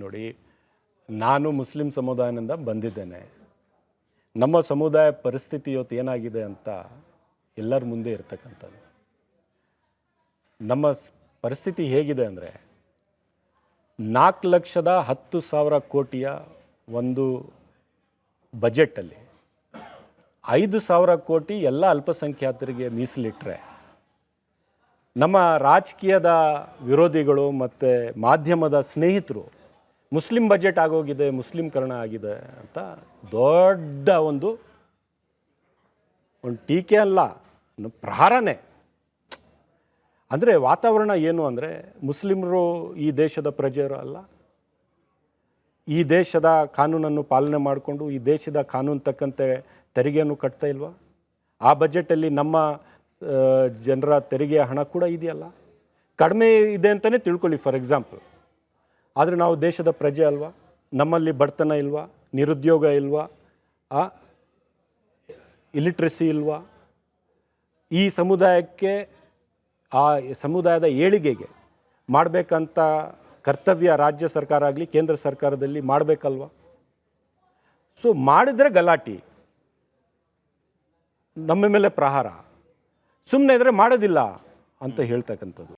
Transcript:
ನೋಡಿ, ನಾನು ಮುಸ್ಲಿಂ ಸಮುದಾಯದಿಂದ ಬಂದಿದ್ದೇನೆ. ನಮ್ಮ ಸಮುದಾಯ ಪರಿಸ್ಥಿತಿ ಇವತ್ತು ಏನಾಗಿದೆ ಅಂತ ಎಲ್ಲರ ಮುಂದೆ ಇರ್ತಕ್ಕಂಥದ್ದು. ನಮ್ಮ ಪರಿಸ್ಥಿತಿ ಹೇಗಿದೆ ಅಂದರೆ 4,10,000 ಕೋಟಿಯ ಒಂದು ಬಜೆಟಲ್ಲಿ 5,000 ಕೋಟಿ ಎಲ್ಲ ಅಲ್ಪಸಂಖ್ಯಾತರಿಗೆ ಮೀಸಲಿಟ್ಟರೆ, ನಮ್ಮ ರಾಜಕೀಯದ ವಿರೋಧಿಗಳು ಮತ್ತು ಮಾಧ್ಯಮದ ಸ್ನೇಹಿತರು ಮುಸ್ಲಿಂ ಬಜೆಟ್ ಆಗೋಗಿದೆ, ಮುಸ್ಲಿಂಕರಣ ಆಗಿದೆ ಅಂತ ದೊಡ್ಡ ಒಂದು ಟೀಕೆ ಅಲ್ಲ, ಪ್ರಹಾರನೇ. ಅಂದರೆ ವಾತಾವರಣ ಏನು ಅಂದರೆ, ಮುಸ್ಲಿಮರು ಈ ದೇಶದ ಪ್ರಜೆಯರು ಅಲ್ಲ, ಈ ದೇಶದ ಕಾನೂನನ್ನು ಪಾಲನೆ ಮಾಡಿಕೊಂಡು ಈ ದೇಶದ ಕಾನೂನು ತಕ್ಕಂತೆ ತೆರಿಗೆಯನ್ನು ಕಟ್ತಾ ಇಲ್ವಾ? ಆ ಬಜೆಟಲ್ಲಿ ನಮ್ಮ ಜನರ ತೆರಿಗೆಯ ಹಣ ಕೂಡ ಇದೆಯಲ್ಲ, ಕಡಿಮೆ ಇದೆ ಅಂತಲೇ ತಿಳ್ಕೊಳ್ಳಿ ಫಾರ್ ಎಕ್ಸಾಂಪಲ್. ಆದರೆ ನಾವು ದೇಶದ ಪ್ರಜೆ ಅಲ್ವಾ? ನಮ್ಮಲ್ಲಿ ಬಡತನ ಇಲ್ವಾ? ನಿರುದ್ಯೋಗ ಇಲ್ವಾ? ಇಲಿಟ್ರಸಿ ಇಲ್ವಾ? ಈ ಸಮುದಾಯಕ್ಕೆ, ಆ ಸಮುದಾಯದ ಏಳಿಗೆಗೆ ಮಾಡಬೇಕಂತ ಕರ್ತವ್ಯ ರಾಜ್ಯ ಸರ್ಕಾರ ಆಗಲಿ ಕೇಂದ್ರ ಸರ್ಕಾರದಲ್ಲಿ ಮಾಡಬೇಕಲ್ವ? ಸೊ ಮಾಡಿದರೆ ಗಲಾಟೆ, ನಮ್ಮ ಮೇಲೆ ಪ್ರಹಾರ, ಸುಮ್ಮನೆ ಇದ್ದರೆ ಮಾಡೋದಿಲ್ಲ ಅಂತ ಹೇಳ್ತಕ್ಕಂಥದ್ದು.